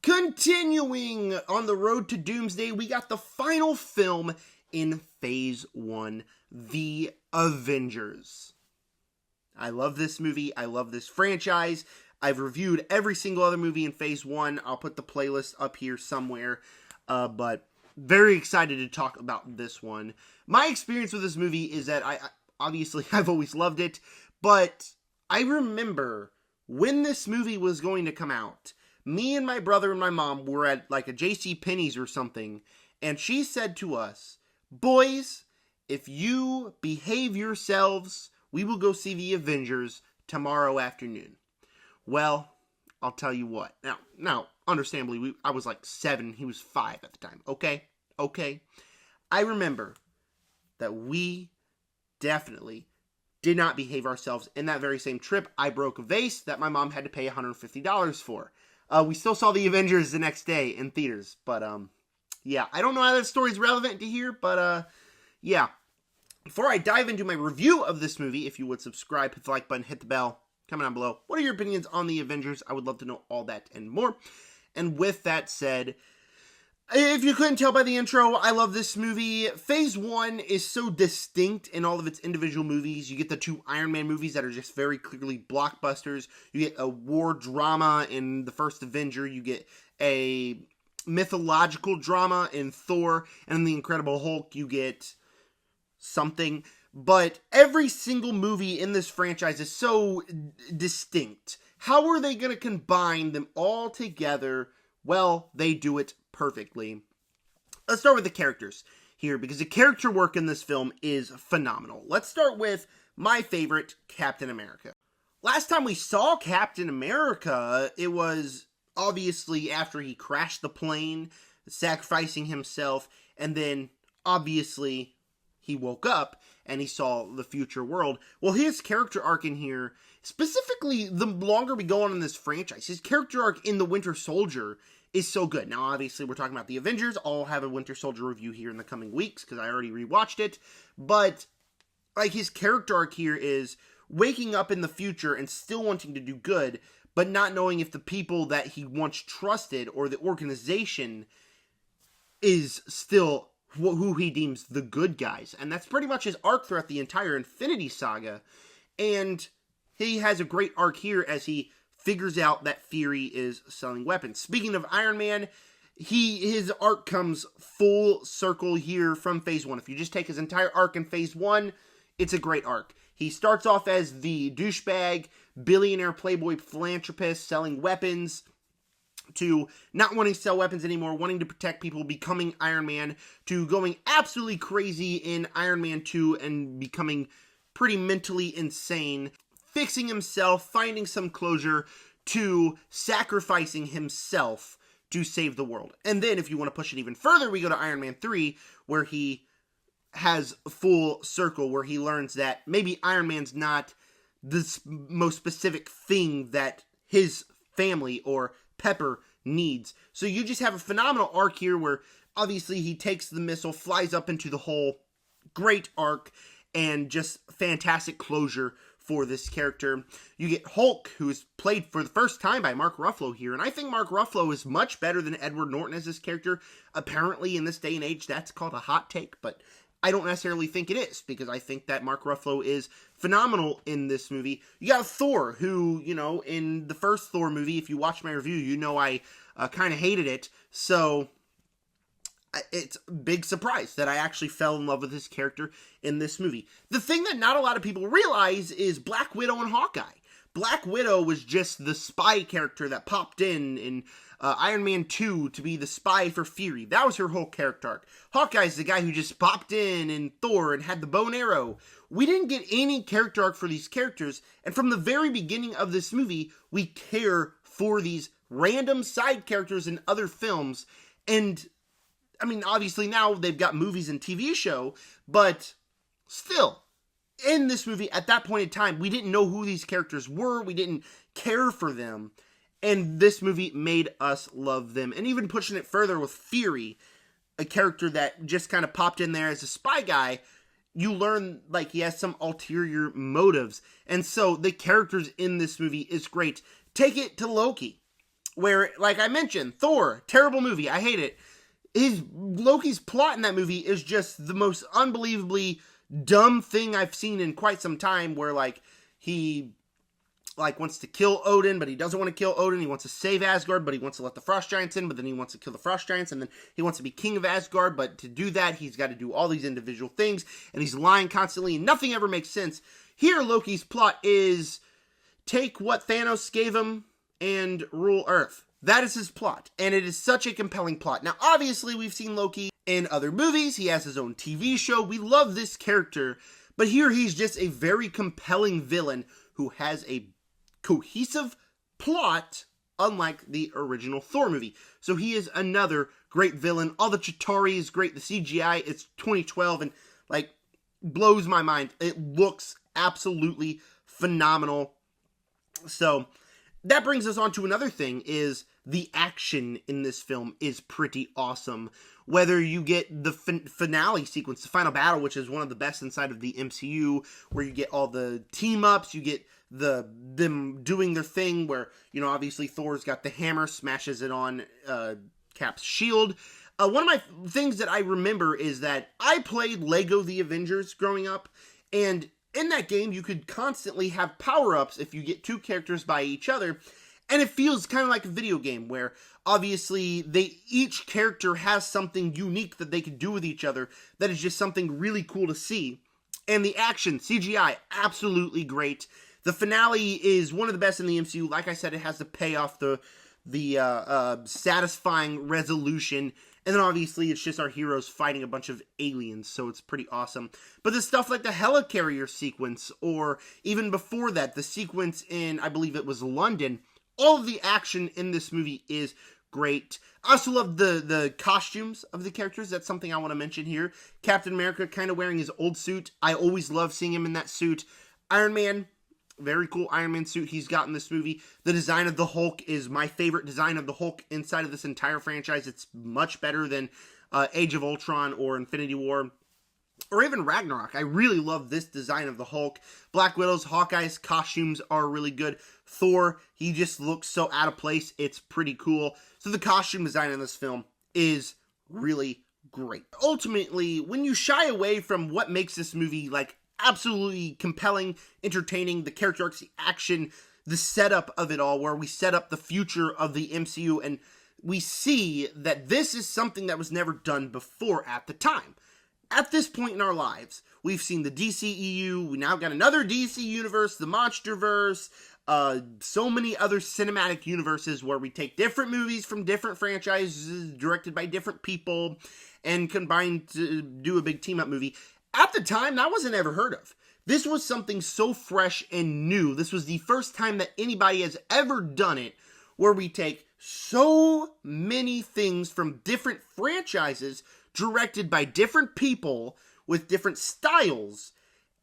Continuing on the road to Doomsday, we got the final film in Phase 1, The Avengers. I love this movie. I love this franchise. I've reviewed every single other movie in Phase 1. I'll put the playlist up here somewhere. But very excited to talk about this one. My experience with this movie is that I've always loved it. But I remember when this movie was going to come out, me and my brother and my mom were at like a J.C. Penney's or something, and she said to us, "Boys, if you behave yourselves, we will go see the Avengers tomorrow afternoon." Well, I'll tell you what. Now, understandably, I was like 7, he was 5 at the time. Okay. I remember that we definitely did not behave ourselves. In that very same trip, I broke a vase that my mom had to pay $150 for. We still saw the Avengers the next day in theaters, but, yeah, I don't know how that story's relevant to here, but, yeah. Before I dive into my review of this movie, if you would subscribe, hit the like button, hit the bell, comment down below. What are your opinions on the Avengers? I would love to know all that and more. And with that said, if you couldn't tell by the intro, I love this movie. Phase 1 is so distinct in all of its individual movies. You get the 2 Iron Man movies that are just very clearly blockbusters. You get a war drama in the first Avenger. You get a mythological drama in Thor. And in the Incredible Hulk, you get something. But every single movie in this franchise is so distinct. How are they going to combine them all together? Well, they do it perfectly. Let's start with the characters here, because the character work in this film is phenomenal. Let's start with my favorite, Captain America. Last time we saw Captain America, it was obviously after he crashed the plane, sacrificing himself, and then obviously he woke up and he saw the future world. Well, his character arc in here, specifically the longer we go on in this franchise, his character arc in The Winter Soldier is so good. Now, obviously, we're talking about the Avengers. I'll have a Winter Soldier review here in the coming weeks because I already rewatched it. But, like, his character arc here is waking up in the future and still wanting to do good, but not knowing if the people that he once trusted or the organization is still who he deems the good guys. And that's pretty much his arc throughout the entire Infinity Saga. And he has a great arc here as he figures out that Fury is selling weapons. Speaking of Iron Man, his arc comes full circle here from Phase 1. If you just take his entire arc in Phase 1, it's a great arc. He starts off as the douchebag, billionaire, playboy, philanthropist, selling weapons, to not wanting to sell weapons anymore, wanting to protect people, becoming Iron Man, to going absolutely crazy in Iron Man 2 and becoming pretty mentally insane, fixing himself, finding some closure, to sacrificing himself to save the world. And then, if you want to push it even further, we go to Iron Man 3, where he has full circle, where he learns that maybe Iron Man's not the most specific thing that his family or Pepper needs. So you just have a phenomenal arc here where obviously he takes the missile, flies up into the hole. Great arc and just fantastic closure for this character. You get Hulk, who is played for the first time by Mark Ruffalo here, and I think Mark Ruffalo is much better than Edward Norton as this character. Apparently, in this day and age, that's called a hot take, but I don't necessarily think it is, because I think that Mark Ruffalo is phenomenal in this movie. You got Thor, who, in the first Thor movie, if you watch my review, I kind of hated it, so it's a big surprise that I actually fell in love with his character in this movie. The thing that not a lot of people realize is Black Widow and Hawkeye. Black Widow was just the spy character that popped in Iron Man 2 to be the spy for Fury. That was her whole character arc. Hawkeye's the guy who just popped in Thor and had the bow and arrow. We didn't get any character arc for these characters, and from the very beginning of this movie, we care for these random side characters in other films. And I mean, obviously now they've got movies and TV show, but still, in this movie, at that point in time, we didn't know who these characters were. We didn't care for them. And this movie made us love them. And even pushing it further with Fury, a character that just kind of popped in there as a spy guy, you learn, like, he has some ulterior motives. And so the characters in this movie is great. Take it to Loki. where, like I mentioned, Thor, terrible movie, I hate it. Loki's plot in that movie is just the most unbelievably dumb thing I've seen in quite some time, where, like, he, like, wants to kill Odin, but he doesn't want to kill Odin. He wants to save Asgard, but he wants to let the Frost Giants in, but then he wants to kill the Frost Giants, and then he wants to be king of Asgard, but to do that, he's got to do all these individual things, and he's lying constantly, and nothing ever makes sense. Here, Loki's plot is take what Thanos gave him and rule Earth. That is his plot, and it is such a compelling plot. Now, obviously, we've seen Loki in other movies. He has his own TV show. We love this character, but here he's just a very compelling villain who has a cohesive plot, unlike the original Thor movie. So he is another great villain. All the Chitauri is great. The CGI, it's 2012, and, like, blows my mind. It looks absolutely phenomenal. So that brings us on to another thing, is the action in this film is pretty awesome. Whether you get the finale sequence, the final battle, which is one of the best inside of the MCU, where you get all the team-ups, you get them doing their thing, where, you know, obviously Thor's got the hammer, smashes it on Cap's shield. One of my things that I remember is that I played Lego The Avengers growing up, and in that game, you could constantly have power-ups if you get two characters by each other, and it feels kind of like a video game where, obviously, each character has something unique that they can do with each other that is just something really cool to see. And the action, CGI, absolutely great. The finale is one of the best in the MCU. Like I said, it has the payoff, the satisfying resolution, and then obviously it's just our heroes fighting a bunch of aliens, so it's pretty awesome. But the stuff like the helicarrier sequence, or even before that, the sequence in, I believe it was London, all of the action in this movie is great. I also love the costumes of the characters. That's something I want to mention here. Captain America kind of wearing his old suit. I always love seeing him in that suit. Iron Man, very cool Iron Man suit he's got in this movie. The design of the Hulk is my favorite design of the Hulk inside of this entire franchise. It's much better than Age of Ultron or Infinity War, or even Ragnarok. I really love this design of the Hulk. Black Widow's, Hawkeye's costumes are really good. Thor, he just looks so out of place. It's pretty cool. So the costume design in this film is really great. Ultimately, when you shy away from what makes this movie, like, absolutely compelling, entertaining, the character arcs, the action, the setup of it all, where we set up the future of the MCU, and we see that this is something that was never done before at the time. At this point in our lives, we've seen the DCEU, we now got another DC universe, the Monsterverse, so many other cinematic universes where we take different movies from different franchises, directed by different people, and combine to do a big team-up movie. At the time, that wasn't ever heard of. This was something so fresh and new. This was the first time that anybody has ever done it, where we take so many things from different franchises, directed by different people, with different styles,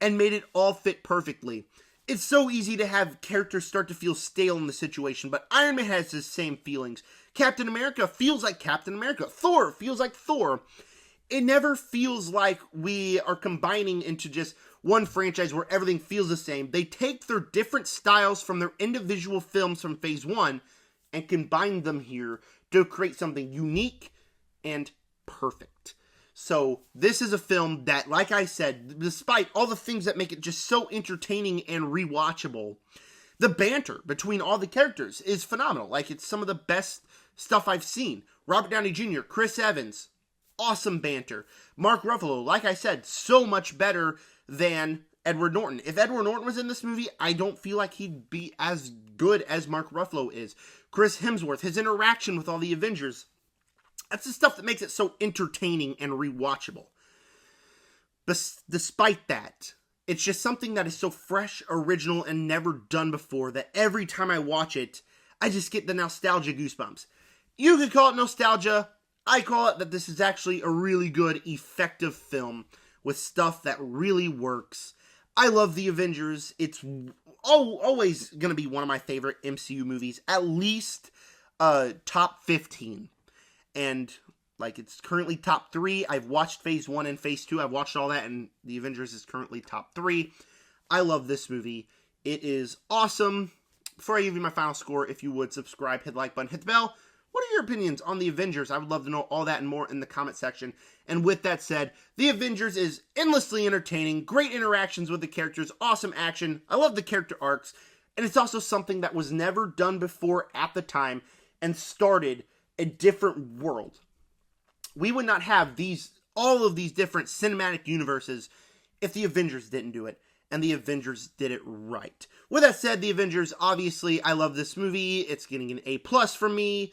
and made it all fit perfectly. It's so easy to have characters start to feel stale in the situation, but Iron Man has the same feelings. Captain America feels like Captain America. Thor feels like Thor. It never feels like we are combining into just one franchise where everything feels the same. They take their different styles from their individual films from Phase 1 and combine them here to create something unique and perfect. So this is a film that, like I said, despite all the things that make it just so entertaining and rewatchable, the banter between all the characters is phenomenal. Like, it's some of the best stuff I've seen. Robert Downey Jr., Chris Evans, awesome banter. Mark Ruffalo, like I said, so much better than Edward Norton. If Edward Norton was in this movie, I don't feel like he'd be as good as Mark Ruffalo is. Chris Hemsworth, his interaction with all the Avengers, that's the stuff that makes it so entertaining and rewatchable. But despite that, it's just something that is so fresh, original, and never done before that every time I watch it, I just get the nostalgia goosebumps. You could call it nostalgia. I call it that this is actually a really good, effective film with stuff that really works. I love The Avengers. It's always going to be one of my favorite MCU movies, at least top 15. And, like, it's currently top 3. I've watched Phase 1 and Phase 2. I've watched all that, and The Avengers is currently top 3. I love this movie. It is awesome. Before I give you my final score, if you would subscribe, hit the like button, hit the bell. What are your opinions on the Avengers? I would love to know all that and more in the comment section. And with that said, the Avengers is endlessly entertaining, great interactions with the characters, awesome action. I love the character arcs, and it's also something that was never done before at the time and started a different world. We would not have all of these different cinematic universes if the Avengers didn't do it, and the Avengers did it right. With that said, the Avengers, obviously, I love this movie. It's getting an A+ from me.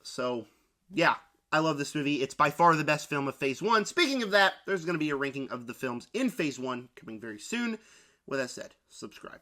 So, yeah, I love this movie. It's by far the best film of Phase 1. Speaking of that, there's going to be a ranking of the films in Phase 1 coming very soon. With that said, subscribe.